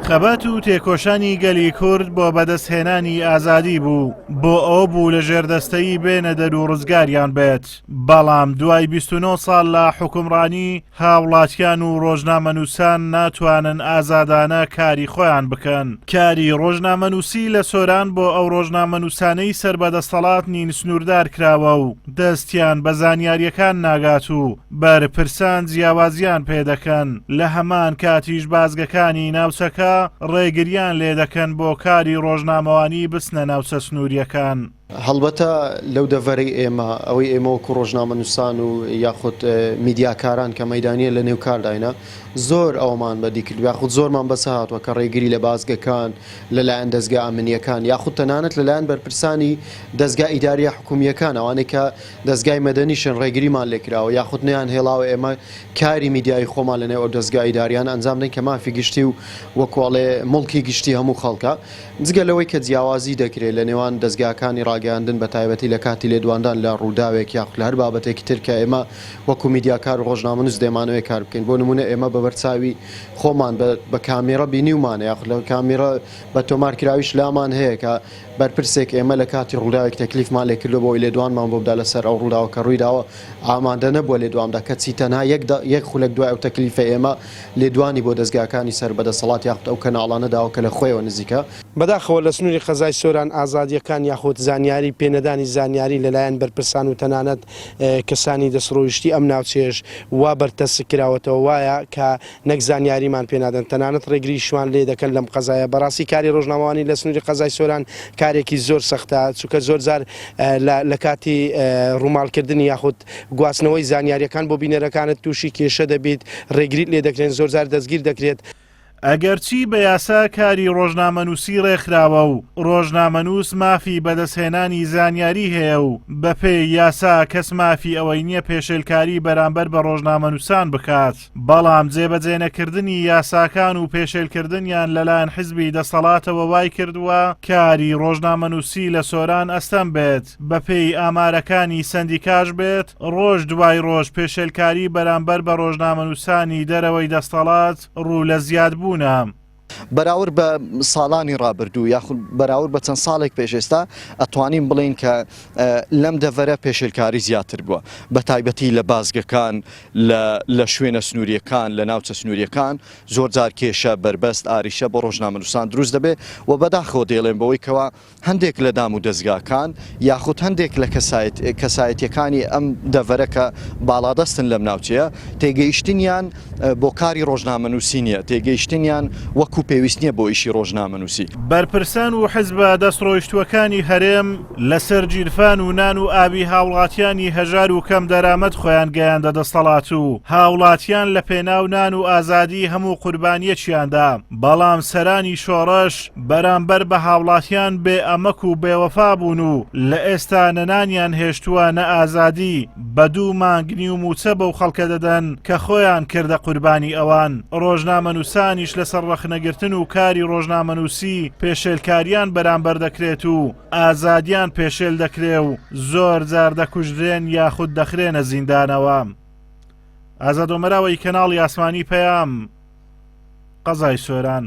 خەبات و تێکۆشانی گەلی کورد بۆ بەدەستهێنانی ئازادی بوو بۆ ئەو بوو لە ژێردەستەیی بێنە دەر و ڕزگاریان بێت بەڵام دوای 29 ساڵ لە حکومڕانی هاوڵاتیان و ڕۆژنامەنووسان ناتوانن ئازادانە کاری خۆیان بکەن کاری ڕۆژنامەنووسی لە سۆران بۆ ئەو ڕۆژنامەنووسانەی سەربەدەسەڵات نین سنووردار کراوە و دەستیان بە زانیاریەکان ناگات و بەرپرسان جیاوازیان پێدەکەن لە هەمان کاتیش بازگەکانی ناوچەکە ڕێگریان لێ دەکەن بۆ کاری ڕۆژنامەوانی بچنە ناوچە سنووریەکان. هەڵبەتە لەو دەڤەرەی ئێمە ئەوەی ئێمە وەکو ڕۆژنامەنووسان و یاخود میدیاکاران کە مەیدانیە لە نێو کارداینە زۆر ئەومان بەدیکرد یاخود زۆرمان بەسە هاتووە کە ڕێگری لە بازگەکان لەلایەن دەستگا ئەمنیەکان یاخود تەنانەت لەلایەن بەرپرسانی دەستگا ئیداریە حکومیەکان ئەوانەی کە دەستگای مەدەنیشن ڕێگریمان لێکراوە یاخود نیان هێڵاوە ئێمە کاری میدیای خۆمان لەنێو ئەو دەستگا ئیداریان ئەنجام دەین کە مافی گشتی و وەکوڵێ مڵکی گشتی هەموو خەڵکە جگە لەوەی کە جیاوازی دەکرێت لە نێوان دەستگاکانی ڕاگەاندن بە تایبەتی لە کاتی لێدواندان لە ڕووداوێک یاخود لە هەر بابەتێکی تر کە ئێمە وەکو میدیاکار و ڕۆژنامەنووس دەمانەوەی کار بکەین بۆ نمونە ئێمە بە بەرچاوی خۆمان بە کامێرە بینیومانە یاخود لە کامێرە بە تۆمارکراویش لامان هەیە کە بەرپرسێک ئێمە لە کاتی ڕووداوێک تەکلیفمان لێکردو بۆی لێدوانمان بۆ بدا لەسەر ئەو ڕووداوە کە ڕوویداوە ئامادە نەبووە لێدواندا کە چی تەنها یەک خولەک دوای ئەو تەکلیفە ئێمە لێدوانی بۆ دەستگاکانی سەربەدەسەڵات یاخود ئەو کەناڵانە داوە کە لە خۆیەوە نزیکە. بەداخەوە لە سنووری قەزای سۆران ئازادیەکان یاخود زانیاری پێنەدانی زانیاری لەلایەن بەرپرسان و تەنانەت کەسانی دەسڕۆیشتی ئەم ناوچێژ وا بەرتەس کراوەتەوە وایە کە نەک زانیاریمان پێنادەن تەنانەت ڕێگری شوان لێ دەکەن لەم قەزایە بەڕاستی کاری ڕۆژنامەوانی لە سنووری قەزای سۆران کارێکی زۆر سەختە چونکە زۆر جار لە کاتی ڕووماڵکردنی یاخود گواستنەوەی زانیاریەکان بۆ بینەرەکانت تووشی کێشە دەبێت ڕێگریت لێ دەکرێن زۆر جار دەستگیر دەکرێت. ئەگەرچی بە یاسا کاری ڕۆژنامەنووسی ڕێکخراوە و ڕۆژنامەنووس مافی بەدەستهێنانی زانیاری هەیە و بەپێی یاسا کەس مافی ئەوەی نییە پێشێلکاری بەرامبەر بە ڕۆژنامەنووسان بکات بەڵام جێبەجێنەکردنی یاساکان و پێشێلکردنیان لەلایەن حیزبی دەسەڵاتەوە وای کردووە کاری ڕۆژنامەنووسی لە سۆران ئەستەم بێت بەپێی ئامارەکانی سەندیکاش بێت ڕۆژ دوای ڕۆژ پێشێلکاری بەرامبەر بە ڕۆژنامەنووسانی دەرەوەی دەسەڵات ڕوو لە زیادبوو بەراورد بە ساڵانی ڕابردوو یاخود بەراورد بە چەند ساڵێک پێشێستا ئەتوانین بڵین کە لەم دەڤەرە پێشێلکاری زیاتر بووە بە تایبەتی لە بازگەکان لە شوێنە سنووریەکان لە ناوچە سنووریەکان زۆر جار کێشە بربەست ئاریشە بۆ ڕۆژنامەنووسان دروست دەبێت و بەداخەوە دێڵێن بەوەی کەوا هەندێک لە دام و دەستگاکان یاخود هەندێک لە کەسایەتیەکانی ئەم دەڤەرە کە باڵادەستن لەم ناوچەیە تێگەیشتنیان بۆ کاری ڕۆژنامەنووسی نییە تێگەیشتنیان وەکو پێویست نییە بۆ ئیشی ڕۆژنامەنووسی. بەرپرسان و حیزبە دەستڕۆیشتوەکانی هەرێم لەسەر گیرفان و نان و ئاوی هاوڵاتیانی هەژار و کەم دەرامەت خۆیان گەیاندە دەسەڵات و هاوڵاتیان لە پێناو نان و ئازادی هەموو قوربانیەکیاندا بەڵام سەرانی شۆڕەش بەرامبەر بە هاوڵاتیان بێ ئەمەک و بێوەفا بوون و لە ئێستا نەنانیان هێشتووە نە ئازادی بە دوو مانگنی و موچە بەو خەڵکە دەدەن کە خۆیان کردە قوربانی ئەوان. ڕۆژنامەنووسانیش لەسەر ڕەخنەگرتن و کاری ڕۆژنامەنووسی پێشێلکاریان بەرامبەر دەکرێت و ئازادیان پێشێل دەکرێ و زۆر جار دەکوژرێن یاخود دەخرێنە زیندانەوە. ئازاد ئۆمەراوی کەناڵی ئاسمانی پەیام قەزای سۆران.